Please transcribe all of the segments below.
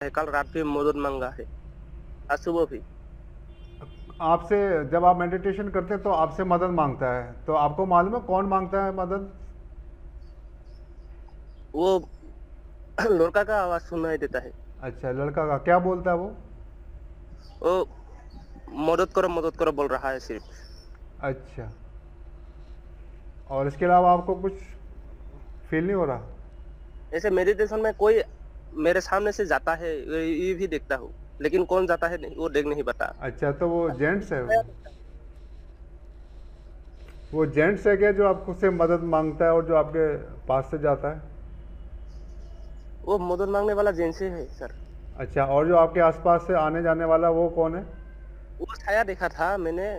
है, कल रात भी मदद मांगा है, आज सुबह भी। आपसे जब आप मेडिटेशन करते हैं तो आपसे मदद मांगता है, तो आपको मालूम है कौन मांगता है मदद? वो लड़का का आवाज सुनाई देता है। अच्छा, लड़का का क्या बोलता है वो? वो मदद करो बोल रहा है सिर्फ। अच्छा, और इसके अलावा आपको कुछ फील नहीं हो रहा? ऐसे मेडिटेशन में कोई मेरे सामने से जाता है, ये भी देखता हूँ, लेकिन कौन जाता है नहीं, वो देख नहीं पाता। अच्छा, तो वो जेंट्स है? वो जेंट्स है क्या जो आपसे मदद मांगता है और जो आपके पास से जाता है? वो मदद मांगने वाला जेंट्स है सर। अच्छा, और जो आपके आसपास से आने जाने वाला वो कौन है? वो छाया देखा था मैंने,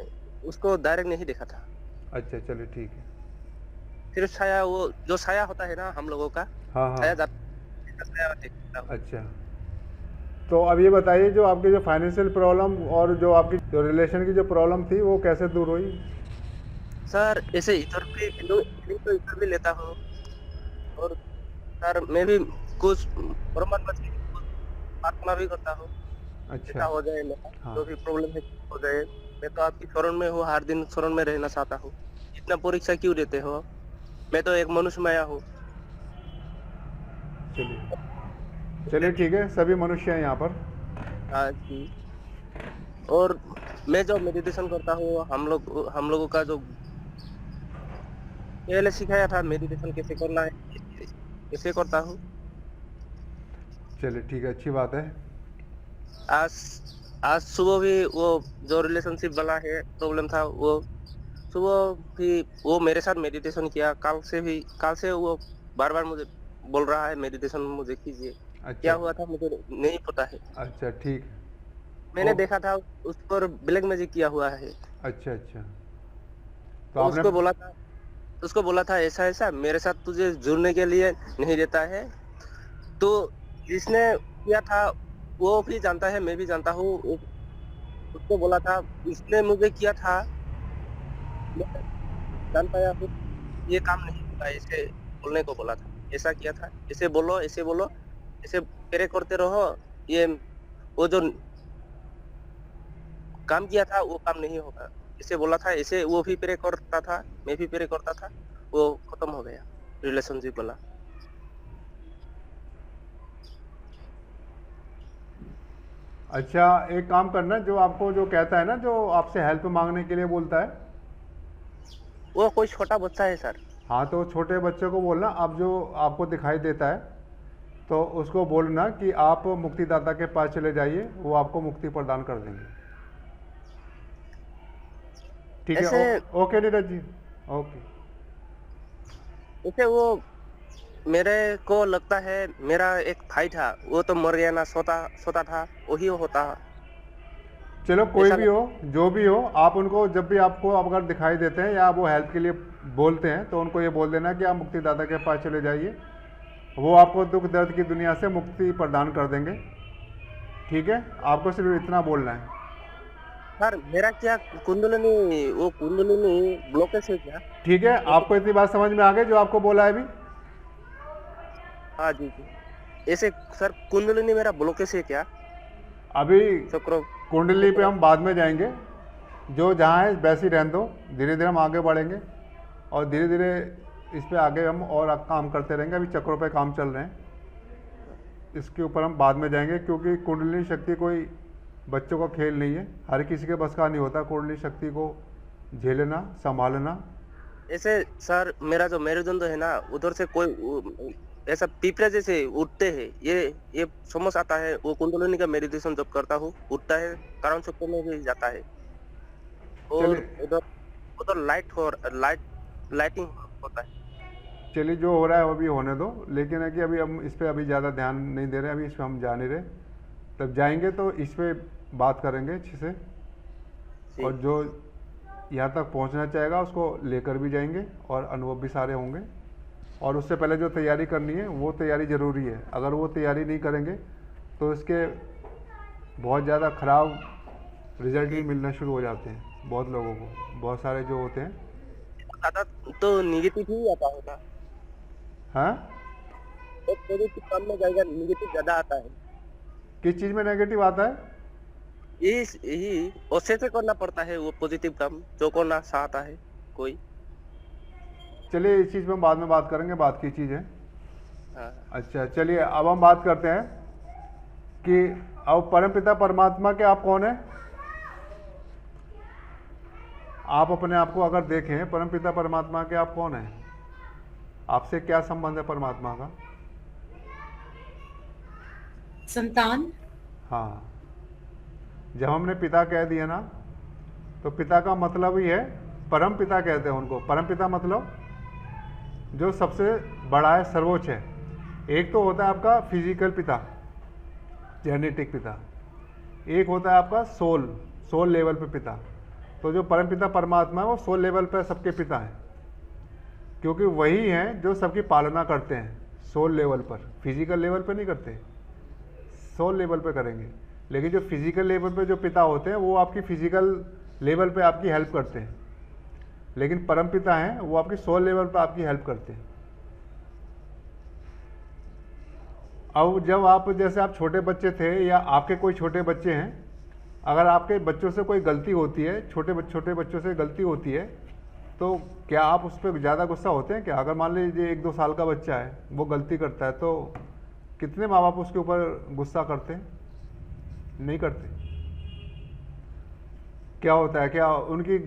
उसको डायरेक्ट नहीं देखा था। अच्छा, चलिए ठीक है। सिर्फ छाया, वो जो छाया होता है ना हम लोगों का, हाँ हाँ। छाया जाता, छाया देखता हूँ। अच्छा, तो अब ये बताइए, जो आपकी जो फाइनेंशियल प्रॉब्लम और जो आपकी जो रिलेशन की जो प्रॉब्लम थी वो कैसे दूर हुई? सर ऐसे इधर भी फीलिंग तो इधर भी लेता हूँ, और सर मैं भी कुछ परमात्मा से कुछ प्रार्थना भी करता हूँ, अच्छा। ऐसा हो जाए मेरा हाँ। जो भी प्रॉब्लम है हो जाए। मैं तो आपकी शरण में हूँ, हर दिन शरण में रहना चाहता हूँ। इतना परीक्षा क्यों देते हो? मैं तो एक मनुष्य माया हूँ। चलिए, चलिए ठीक है, सभी मनुष्य हैं यहाँ पर। हाँ जी। और मैं जो मेडिटेशन करता हूँ, हम लोगों का जो पहले सिखाया था मेडिटेशन कैसे करना है, कैसे करता हूँ। चलिए ठीक है, अच्छी बात है। आज आज सुबह भी वो जो रिलेशनशिप वाला है प्रॉब्लम था, वो सुबह भी वो मेरे साथ मेडिटेशन किया। कल से वो बार बार मुझे बोल रहा है मेडिटेशन मुझे कीजिए। क्या अच्छा। हुआ था मुझे नहीं पता है। अच्छा ठीक है। मैंने ओके। देखा था उस पर ब्लैक मैजिक किया हुआ है। अच्छा अच्छा, तो और आपने? उसको बोला था ऐसा ऐसा मेरे साथ तुझे जुड़ने के लिए नहीं देता है। तो जिसने किया था वो भी जानता है, मैं भी जानता हूँ। उसको बोला था, इसने मुझे किया था, मैं जान पाया हूँ ये काम नहीं होगा, ऐसे बोलने को बोला था। ऐसा किया था, ऐसे बोलो ऐसे बोलो, ऐसे प्रे करते रहो। ये वो जो काम किया था वो काम नहीं होगा, ऐसे बोला था। ऐसे वो भी प्रे करता था, मैं भी प्रे करता था, वो खत्म हो गया रिलेशनशिप वाला। अच्छा, एक काम करना, जो आपको जो कहता है ना, जो आपसे हेल्प मांगने के लिए बोलता है। वो कोई छोटा बच्चा है सर। हाँ, तो छोटे बच्चे को बोलना, अब जो आपको दिखाई देता है तो उसको बोलना कि आप मुक्तिदाता के पास चले जाइए, वो आपको मुक्ति प्रदान कर देंगे। ठीक है। ऐसे ओके नीरज जी। ओके। ऐसे वो मेरे को लगता है मेरा एक भाई था, वो तो मर गया ना, सोता सोता था, वही होता। चलो, कोई ऐसा भी हो, जो भी हो, आप उनको जब भी आपको अगर दिखाई देते हैं या वो हेल्प के लिए बोलते हैं तो उनको ये बोल देना कि आप मुक्तिदाता के पास चले जाइए, वो आपको दुख दर्द की दुनिया से मुक्ति प्रदान कर देंगे। ठीक है, आपको सिर्फ इतना बोलना है। सर मेरा क्या कुंडलिनी, वो कुंडलिनी ब्लॉकेज है क्या? ठीक है, तो आपको इतनी बात समझ में आ गई जो आपको बोला है अभी? हाँ जी जी। ऐसे सर कुंडलिनी मेरा ब्लॉकेज है क्या? अभी चक्र कुंडली पे चक्र हम बाद में जाएंगे। जो जहाँ है वैसे ही रहने दो, धीरे धीरे हम आगे बढ़ेंगे और धीरे धीरे इस पे आगे हम और काम करते रहेंगे। अभी चक्रों पे काम चल रहे हैं, इसके ऊपर हम बाद में जाएंगे, क्योंकि कुंडली शक्ति कोई बच्चों का खेल नहीं है। हर किसी के बस का नहीं होता कुंडली शक्ति को झेलना, संभालना। ऐसे सर मेरा जो मेरुदंड है ना, उधर से कोई ऐसा पिपरे जैसे उठते हैं। ये समझ आता है, वो कुंडलिनी का मेडिटेशन जब करता हूँ उठता है, कारण चक्र में भी जाता है। और चलिए, उधर उधर लाइटिंग होता है। चलिए जो हो रहा है वो भी होने दो, लेकिन है कि अभी हम इस पर अभी ज़्यादा ध्यान नहीं दे रहे, अभी इस पर हम जा नहीं रहे। तब जाएंगे तो इस पे बात करेंगे अच्छे से, जी और जो यहाँ तक पहुँचना चाहेगा उसको लेकर भी जाएंगे, और अनुभव भी सारे होंगे। और उससे पहले जो तैयारी करनी है वो तैयारी ज़रूरी है। अगर वो तैयारी नहीं करेंगे तो इसके बहुत ज़्यादा ख़राब रिजल्ट भी जी। मिलना शुरू हो जाते हैं बहुत लोगों को, बहुत सारे जो होते हैं। ज्यादा तो निगेटिव ही आता होगा। हाँ। तो पॉजिटिव काम में जाएगा, निगेटिव ज्यादा आता है। किस चीज़ में नेगेटिव आता है? इस यही अच्छे से करना पड़ता है वो पॉजिटिव काम जो करना चाहता है कोई। चलिए इस चीज़ में बाद में बात करेंगे, बात की चीज़ है। हाँ। अच्छा चलिए अब हम बात करते हैं कि अब परमपिता परमात्मा के आप कौन है? आप अपने आप को अगर देखें, परमपिता परमात्मा के आप कौन हैं? आपसे क्या संबंध है परमात्मा का? संतान। हाँ, जब हमने पिता कह दिया ना, तो पिता का मतलब ही है, परम पिता कहते हैं उनको। परम पिता मतलब जो सबसे बड़ा है, सर्वोच्च है। एक तो होता है आपका फिजिकल पिता, जेनेटिक पिता, एक होता है आपका सोल लेवल पे पिता। तो जो परम पिता परमात्मा है वो सोल लेवल पे सबके पिता हैं, क्योंकि वही हैं जो सबकी पालना करते हैं सोल लेवल पर। फिजिकल लेवल पे नहीं करते, सोल लेवल पे करेंगे। लेकिन जो फिजिकल लेवल पे जो पिता होते हैं वो आपकी फिजिकल लेवल पे आपकी हेल्प करते हैं, लेकिन परम पिता हैं वो आपकी सोल लेवल पे आपकी हेल्प करते हैं। अब जब आप जैसे आप छोटे बच्चे थे या आपके कोई छोटे बच्चे हैं, अगर आपके बच्चों से कोई गलती होती है, छोटे बच्चों से गलती होती है, तो क्या आप उस पर ज़्यादा गुस्सा होते हैं क्या? अगर मान लीजिए 1-2 साल का बच्चा है, वो गलती करता है, तो कितने माँ बाप उसके ऊपर गुस्सा करते हैं? नहीं करते। क्या होता है, क्या उनकी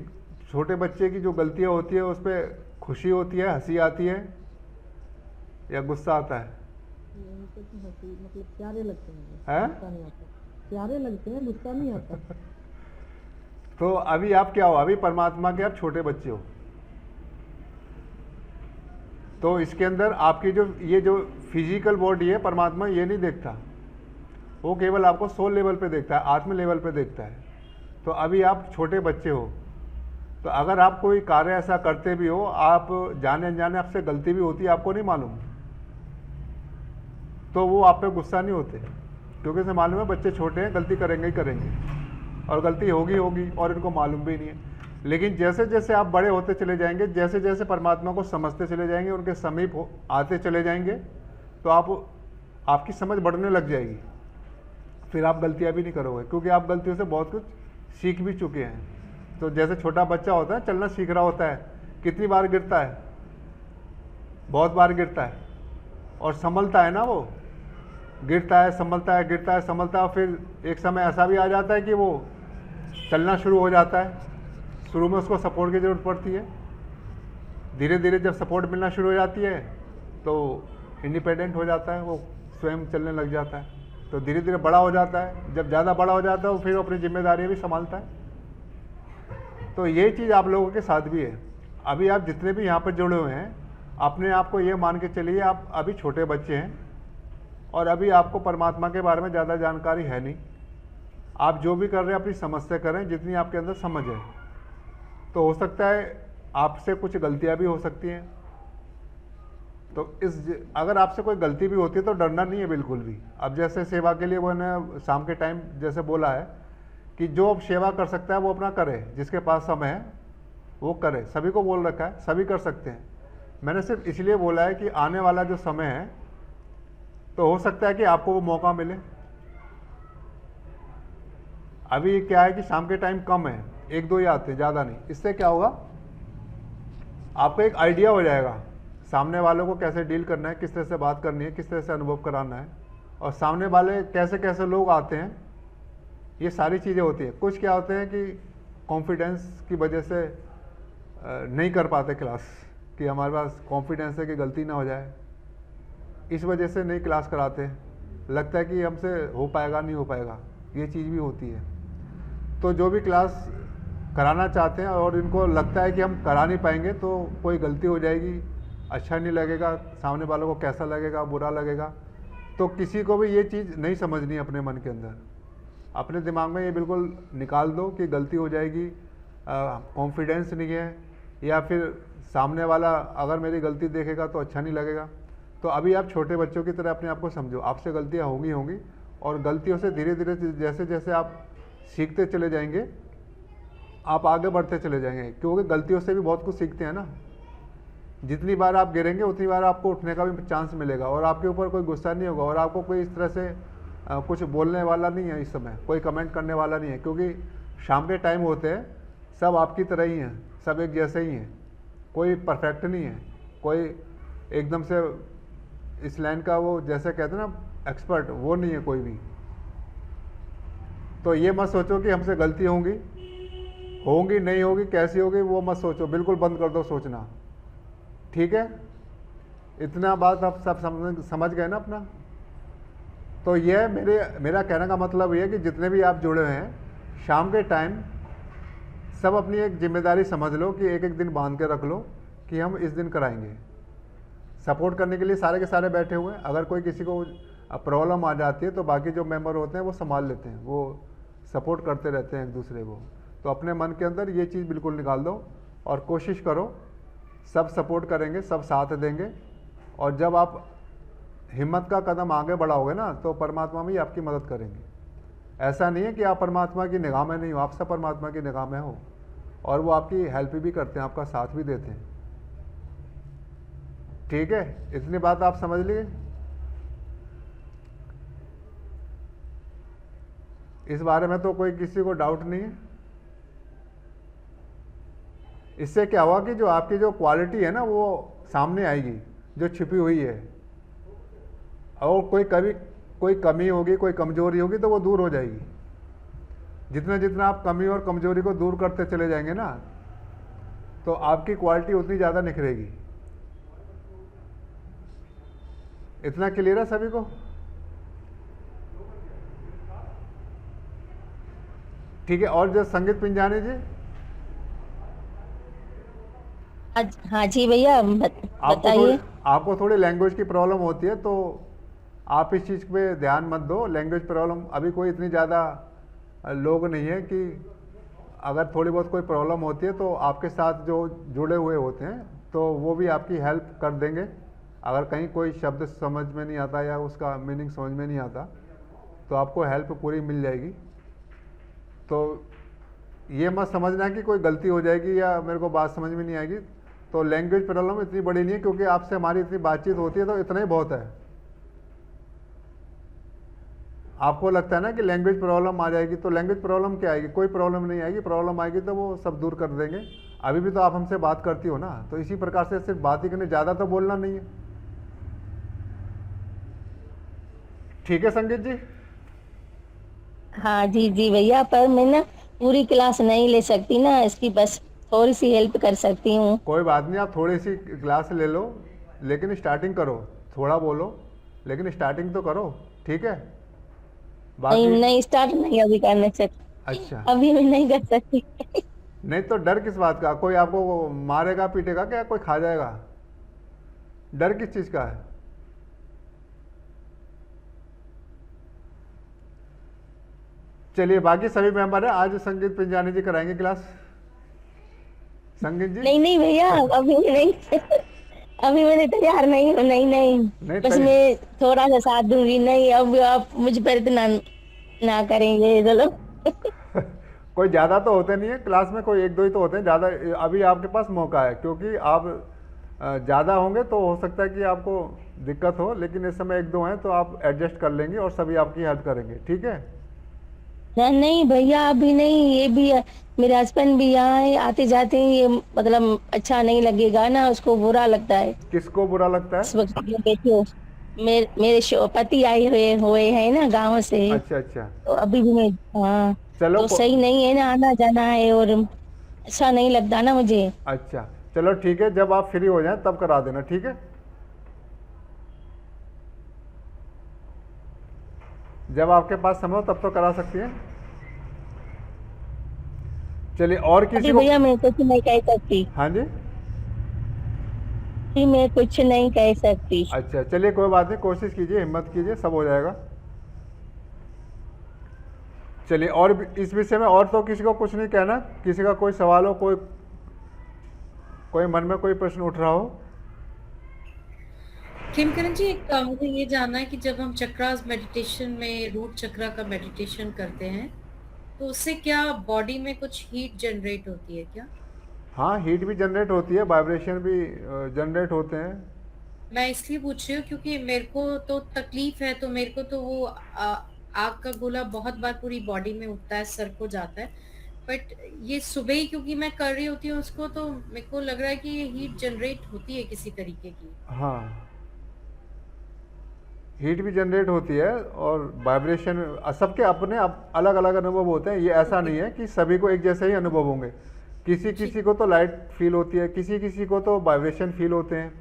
छोटे बच्चे की जो गलतियाँ होती है उस पर खुशी होती है, हंसी आती है, या गुस्सा आता है? उनके तो हंसी मतलब प्यारे लगते हैं, हैं? गुस्सा नहीं आता। प्यारे लगते हैं, गुस्सा नहीं आता। तो अभी आप क्या हो? अभी परमात्मा के आप छोटे बच्चे हो। तो इसके अंदर आपकी ये जो फिजिकल बॉडी है, परमात्मा ये नहीं देखता, वो केवल आपको सोल लेवल पे देखता है, आत्म लेवल पे देखता है। तो अभी आप छोटे बच्चे हो, तो अगर आप कोई कार्य ऐसा करते भी हो, आप जाने अनजाने आपसे गलती भी होती है, आपको नहीं मालूम, तो वो आप पे गुस्सा नहीं होते, क्योंकि उसे मालूम है बच्चे छोटे हैं, गलती करेंगे ही करेंगे, और गलती होगी और इनको मालूम भी नहीं है। लेकिन जैसे जैसे आप बड़े होते चले जाएंगे, जैसे जैसे परमात्मा को समझते चले जाएंगे, उनके समीप आते चले जाएंगे, तो आपकी समझ बढ़ने लग जाएगी। फिर आप गलतियाँ भी नहीं करोगे, क्योंकि आप गलतियों से बहुत कुछ सीख भी चुके हैं। तो जैसे छोटा बच्चा होता है, चलना सीख रहा होता है, कितनी बार गिरता है? बहुत बार गिरता है, और संभलता है ना, वो गिरता है, संभलता है, गिरता है, संभलता है, फिर एक समय ऐसा भी आ जाता है कि वो चलना शुरू हो जाता है। शुरू में उसको सपोर्ट की ज़रूरत पड़ती है, धीरे धीरे जब सपोर्ट मिलना शुरू हो जाती है तो इंडिपेंडेंट हो जाता है, वो स्वयं चलने लग जाता है। तो धीरे धीरे बड़ा हो जाता है, जब ज़्यादा बड़ा हो जाता है वो फिर अपनी जिम्मेदारियाँ भी संभालता है। तो ये चीज़ आप लोगों के साथ भी है। अभी आप जितने भी यहाँ पर जुड़े हुए हैं, अपने आप को ये मान के चलिए आप अभी छोटे बच्चे हैं, और अभी आपको परमात्मा के बारे में ज़्यादा जानकारी है नहीं। आप जो भी कर रहे हैं अपनी समझ से करें, जितनी आपके अंदर समझ है। तो हो सकता है आपसे कुछ गलतियां भी हो सकती हैं, तो अगर आपसे कोई गलती भी होती है तो डरना नहीं है बिल्कुल भी। अब जैसे सेवा के लिए वो ने शाम के टाइम जैसे बोला है कि जो अब सेवा कर सकता है वो अपना करे, जिसके पास समय है वो करे। सभी को बोल रखा है, सभी कर सकते हैं। मैंने सिर्फ इसलिए बोला है कि आने वाला जो समय है, तो हो सकता है कि आपको वो मौका मिले। अभी क्या है कि शाम के टाइम कम है, 1-2 ही आते हैं, ज़्यादा नहीं। इससे क्या होगा, आपको एक आइडिया हो जाएगा सामने वालों को कैसे डील करना है, किस तरह से बात करनी है, किस तरह से अनुभव कराना है, और सामने वाले कैसे कैसे लोग आते हैं, ये सारी चीज़ें होती है। कुछ क्या होते हैं कि कॉन्फिडेंस की वजह से नहीं कर पाते क्लास, कि हमारे पास कॉन्फिडेंस है कि गलती ना हो जाए, इस वजह से नहीं क्लास कराते। लगता है कि हमसे हो पाएगा नहीं हो पाएगा, ये चीज़ भी होती है। तो जो भी क्लास कराना चाहते हैं और इनको लगता है कि हम करा नहीं पाएंगे, तो कोई गलती हो जाएगी, अच्छा नहीं लगेगा, सामने वालों को कैसा लगेगा, बुरा लगेगा, तो किसी को भी ये चीज़ नहीं समझनी अपने मन के अंदर। अपने दिमाग में ये बिल्कुल निकाल दो कि गलती हो जाएगी, कॉन्फिडेंस नहीं है, या फिर सामने वाला अगर मेरी गलती देखेगा तो अच्छा नहीं लगेगा। तो अभी आप छोटे बच्चों की तरह अपने आप को समझो, आपसे गलतियाँ होंगी, और गलतियों से धीरे धीरे जैसे जैसे आप सीखते चले जाएंगे, आप आगे बढ़ते चले जाएंगे, क्योंकि गलतियों से भी बहुत कुछ सीखते हैं ना। जितनी बार आप गिरेंगे उतनी बार आपको उठने का भी चांस मिलेगा, और आपके ऊपर कोई गुस्सा नहीं होगा, और आपको कोई इस तरह से कुछ बोलने वाला नहीं है इस समय, कोई कमेंट करने वाला नहीं है, क्योंकि शाम के टाइम होते हैं, सब आपकी तरह ही हैं, सब एक जैसे ही हैं, कोई परफेक्ट नहीं है, कोई एकदम से इस लाइन का वो जैसे कहते हैं ना एक्सपर्ट, वो नहीं है कोई भी। तो ये मत सोचो कि हमसे गलती होंगी नहीं होगी, कैसी होगी, वो मत सोचो, बिल्कुल बंद कर दो सोचना, ठीक है। इतना बात आप सब समझ गए ना अपना। तो ये मेरा कहने का मतलब ये है कि जितने भी आप जुड़े हुए हैं, शाम के टाइम सब अपनी एक जिम्मेदारी समझ लो कि एक एक दिन बांध के रख लो कि हम इस दिन कराएंगे। सपोर्ट करने के लिए सारे के सारे बैठे हुए हैं, अगर कोई किसी को प्रॉब्लम आ जाती है तो बाकी जो मेंबर होते हैं वो संभाल लेते हैं, वो सपोर्ट करते रहते हैं एक दूसरे को। तो अपने मन के अंदर ये चीज़ बिल्कुल निकाल दो और कोशिश करो, सब सपोर्ट करेंगे, सब साथ देंगे, और जब आप हिम्मत का कदम आगे बढ़ाओगे ना तो परमात्मा भी आपकी मदद करेंगे। ऐसा नहीं है कि आप परमात्मा की निगाह में नहीं हो, आप सब परमात्मा की निगाह में हो, और वो आपकी हेल्प भी करते हैं, आपका साथ भी देते हैं, ठीक है। इतनी बात आप समझ लिए। इस बारे में तो कोई किसी को डाउट नहीं है। इससे क्या हुआ कि जो आपकी जो क्वालिटी है ना वो सामने आएगी, जो छिपी हुई है, और कोई कमी होगी, कोई कमजोरी होगी तो वो दूर हो जाएगी। जितना जितना आप कमी और कमजोरी को दूर करते चले जाएंगे ना, तो आपकी क्वालिटी उतनी ज़्यादा निखरेगी। इतना क्लियर है सभी को, ठीक है। और जो संगीत पिंजानी जी, हाँ जी भैया, बताइए। आपको थोड़ी लैंग्वेज की प्रॉब्लम होती है, तो आप इस चीज़ पे ध्यान मत दो। लैंग्वेज प्रॉब्लम अभी कोई इतनी ज़्यादा लोग नहीं है कि अगर थोड़ी बहुत कोई प्रॉब्लम होती है तो आपके साथ जो जुड़े हुए होते हैं तो वो भी आपकी हेल्प कर देंगे। अगर कहीं कोई शब्द समझ में नहीं आता या उसका मीनिंग समझ में नहीं आता तो आपको हेल्प पूरी मिल जाएगी। तो ये मत समझना कि कोई गलती हो जाएगी या मेरे को बात समझ में नहीं आएगी। तो लैंग्वेज प्रॉब्लम इतनी बड़ी नहीं है, क्योंकि आपसे हमारी इतनी बातचीत होती है तो इतना ही बहुत है। आपको लगता है ना कि लैंग्वेज प्रॉब्लम आ जाएगी, तो लैंग्वेज प्रॉब्लम क्या आएगी? कोई प्रॉब्लम नहीं आएगी। प्रॉब्लम आएगी तो वो सब दूर कर देंगे। अभी भी तो आप हमसे बात करती हो ना, तो इसी प्रकार से सिर्फ बात ही करनी, ज़्यादा तो बोलना नहीं है, ठीक है संगीत जी? हाँ जी जी भैया, पर मैं ना पूरी क्लास नहीं ले सकती ना, इसकी बस थोड़ी सी हेल्प कर सकती हूँ। कोई बात नहीं, आप थोड़ी सी क्लास ले लो, लेकिन स्टार्टिंग करो। थोड़ा बोलो लेकिन स्टार्टिंग तो करो, ठीक है? नहीं स्टार्ट नहीं अभी करने से। अच्छा, अभी मैं नहीं कर सकती। नहीं तो डर किस बात का? कोई आपको मारेगा पीटेगा क्या? कोई खा जाएगा? डर किस चीज़ का है? चलिए, बाकी सभी मेंबर है, आज संगीत पिंजानी जी कराएंगे क्लास। संगीत जी नहीं भैया, अभी नहीं। अभी मैंने तैयार नहीं हूँ। नहीं बस मैं थोड़ा सा साथ दूंगी। नहीं, अब आप मुझ पर इतना ना करेंगे चलो। कोई ज़्यादा तो होते नहीं है क्लास में, कोई एक दो ही तो होते हैं। ज़्यादा अभी आपके पास मौका है, क्योंकि आप ज़्यादा होंगे तो हो सकता है कि आपको दिक्कत हो, लेकिन इस समय एक दो हैं तो आप एडजस्ट कर लेंगे और सभी आपकी हेल्प करेंगे, ठीक है? नहीं भैया, अभी नहीं। ये भी मेरे हस्बैंड भी यहाँ है, आते जाते हैं, ये मतलब अच्छा नहीं लगेगा ना, उसको बुरा लगता है। किसको बुरा लगता है? इस वक्त देखियो, मेरे पति आए हुए हैं ना गांव से। अच्छा, तो अभी भी मैं, हाँ, चलो तो सही नहीं है ना, आना जाना है और अच्छा नहीं लगता ना मुझे। अच्छा चलो ठीक है, जब आप फ्री हो जाएं तब करा देना, ठीक है? जब आपके पास समय हो तब तो करा सकती हैं। चलिए, और किसी को? भैया मैं कुछ नहीं कह सकती। हाँ जी, मैं कुछ नहीं कह सकती। अच्छा चलिए, कोई बात नहीं, कोशिश कीजिए, हिम्मत कीजिए, सब हो जाएगा। चलिए, और इस विषय में और तो किसी को कुछ नहीं कहना? किसी का कोई सवाल हो, कोई मन में कोई प्रश्न उठ रहा हो? किमकरण जी, एक मुझे ये जानना है कि जब हम चक्रास मेडिटेशन में रूट चक्रा का मेडिटेशन करते हैं तो उससे क्या बॉडी में कुछ हीट जनरेट होती है क्या? हाँ, हीट भी जनरेट होती है, वाइब्रेशन भी जनरेट होते हैं। मैं इसलिए पूछ रही हूँ क्योंकि मेरे को तो तकलीफ है, तो मेरे को तो वो आग का गोला बहुत बार पूरी बॉडी में उठता है, सर को जाता है, बट ये सुबह ही क्योंकि मैं कर रही होती हूँ उसको, तो मेरे को लग रहा है कि ये हीट जनरेट होती है किसी तरीके की। हाँ, हीट भी जनरेट होती है और वाइब्रेशन, सबके अपने अलग अलग अनुभव होते हैं। ये ऐसा नहीं है कि सभी को एक जैसे ही अनुभव होंगे। किसी किसी को तो लाइट फील होती है, किसी किसी को तो वाइब्रेशन फील होते हैं,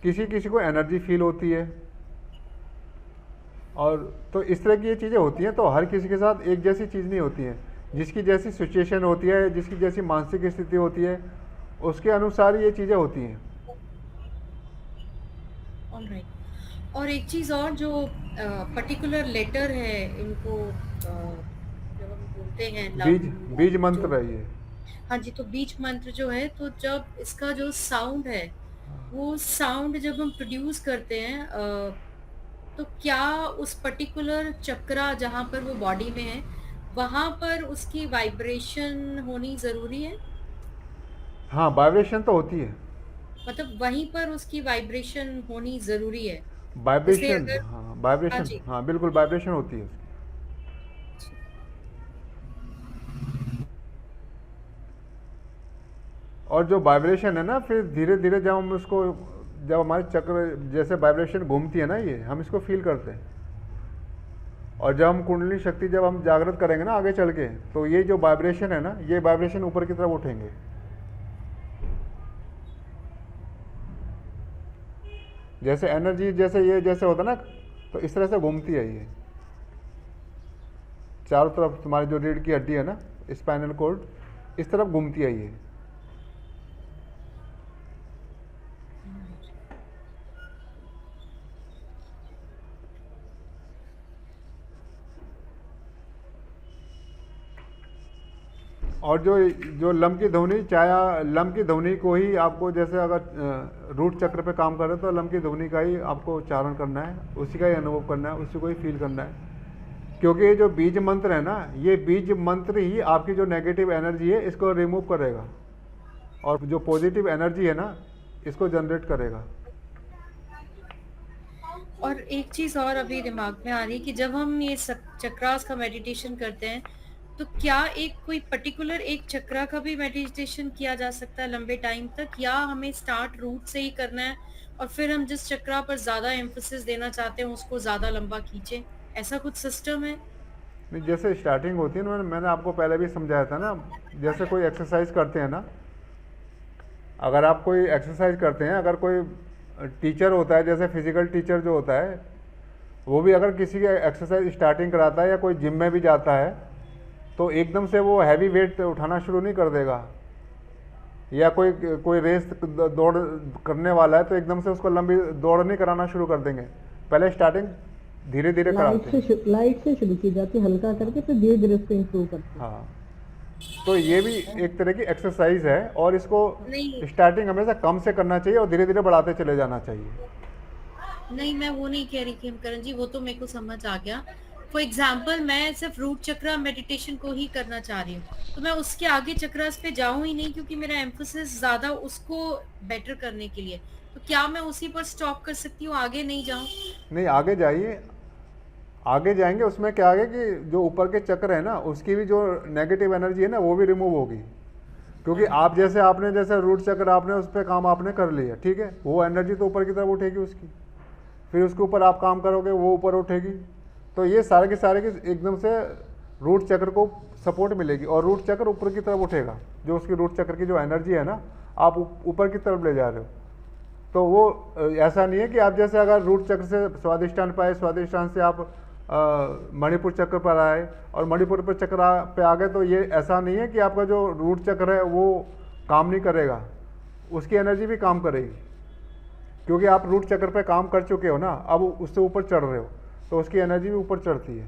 किसी किसी को एनर्जी फील होती है। और तो इस तरह की ये चीज़ें होती हैं। तो हर किसी के साथ एक जैसी चीज़ नहीं होती है। जिसकी जैसी सिचुएशन होती है, जिसकी जैसी मानसिक स्थिति होती है, उसके अनुसार ये चीज़ें होती हैं। ऑलराइट। और एक चीज और, जो पर्टिकुलर लेटर है इनको जब हम बोलते हैं बीज मंत्र जो, है ये। हाँ जी, तो बीज मंत्र जो है, तो जब इसका जो साउंड है, वो साउंड जब हम प्रोड्यूस करते हैं, तो क्या उस पर्टिकुलर चक्रा जहाँ पर वो बॉडी में है, वहां पर उसकी वाइब्रेशन होनी जरूरी है? हाँ, वाइब्रेशन तो होती है। मतलब वहीं पर उसकी वाइब्रेशन होनी जरूरी है? जैसे वाइब्रेशन, अगर, हाँ हाँ वाइब्रेशन, जी, हाँ बिल्कुल वाइब्रेशन होती है उसकी। और जो वाइब्रेशन है ना, फिर धीरे धीरे जब हम उसको, जब हमारे चक्र जैसे वाइब्रेशन घूमती है ना, ये हम इसको फील करते हैं। और जब हम कुंडली शक्ति जब हम जागृत करेंगे ना आगे चल के, तो ये जो वाइब्रेशन है ना, ये वाइब्रेशन ऊपर की तरफ उठेंगे। जैसे एनर्जी, जैसे ये जैसे होता है ना, तो इस तरह से घूमती है ये चारों तरफ। तुम्हारी जो रीढ़ की हड्डी है ना, स्पाइनल कॉर्ड, इस तरफ घूमती है ये। और जो जो लम की ध्वनि, चाहे लम की ध्वनि को ही आपको, जैसे अगर रूट चक्र पे काम कर रहे हो तो लम की ध्वनि का ही आपको उच्चारण करना है, उसी का ही अनुभव करना है, उसी को ही फील करना है। क्योंकि ये जो बीज मंत्र है ना, ये बीज मंत्र ही आपकी जो नेगेटिव एनर्जी है इसको रिमूव करेगा, और जो पॉजिटिव एनर्जी है ना, इसको जनरेट करेगा। और एक चीज और अभी दिमाग में आ रही है कि जब हम ये चक्रास का मेडिटेशन करते हैं, तो क्या एक कोई पर्टिकुलर एक चक्रा का भी मेडिटेशन किया जा सकता है लंबे टाइम तक, या हमें स्टार्ट रूट से ही करना है और फिर हम जिस चक्रा पर ज्यादा एम्फोसिस देना चाहते हैं उसको ज्यादा लंबा खींचे? ऐसा कुछ सिस्टम है? नहीं, जैसे स्टार्टिंग होती है ना, मैंने आपको पहले भी समझाया था ना, जैसे कोई एक्सरसाइज करते हैं ना, अगर आप कोई एक्सरसाइज करते हैं, अगर कोई टीचर होता है, जैसे फिजिकल टीचर जो होता है, वो भी अगर किसी की एक्सरसाइज स्टार्टिंग कराता है या कोई जिम में भी जाता है, तो एकदम से वो हैवी वेट उठाना शुरू नहीं कर देगा। या कोई रेस दौड़ करने वाला है तो एकदम से उसको लंबी दौड़ नहीं कराना शुरू कर देंगे। पहले स्टार्टिंग धीरे धीरे कराते हैं, लाइट से शुरू की जाती है, हल्का करके फिर धीरे धीरे उसको इम्प्रूव करते हैं। हाँ, तो ये भी एक तरह की एक्सरसाइज है, और इसको नहीं स्टार्टिंग हमेशा कम से करना चाहिए और धीरे धीरे बढ़ाते चले जाना चाहिए। नहीं, मैं वो नहीं कह रही थी करण जी, वो तो मेरे को समझ आ गया। फॉर एग्जाम्पल, मैं सिर्फ रूट चक्रा मेडिटेशन को ही करना चाह रही हूँ, तो मैं उसके आगे चक्रास पे जाऊं ही नहीं, क्योंकि मेरा एम्फोसिस ज्यादा उसको बेटर करने के लिए। तो क्या मैं उसी पर स्टॉप कर सकती हूँ, आगे नहीं जाऊं? नहीं, आगे जाइए, आगे जाएंगे। उसमें क्या है कि जो ऊपर के चक्र है ना, उसकी भी जो नेगेटिव एनर्जी है ना, वो भी रिमूव होगी। क्योंकि आप जैसे रूट चक्र आपने उस पर काम आपने कर लिया, ठीक है, वो एनर्जी तो ऊपर की तरफ उठेगी उसकी, फिर उसके ऊपर आप काम करोगे, वो ऊपर उठेगी। तो ये सारे के सारे की एकदम से रूट चक्र को सपोर्ट मिलेगी, और रूट चक्र ऊपर की तरफ उठेगा। जो उसकी रूट चक्र की जो एनर्जी है ना, आप ऊपर की तरफ ले जा रहे हो। तो वो ऐसा नहीं है कि आप जैसे अगर रूट चक्र से स्वादिष्टान पाए, स्वादिष्टान से आप मणिपुर चक्र पर आए और मणिपुर पर चक्र पे आ गए, तो ये ऐसा नहीं है कि आपका जो रूट चक्र है वो काम नहीं करेगा, उसकी एनर्जी भी काम करेगी। क्योंकि आप रूट चक्र पे काम कर चुके हो ना, अब उससे ऊपर चढ़ रहे हो, तो उसकी एनर्जी भी ऊपर चढ़ती है।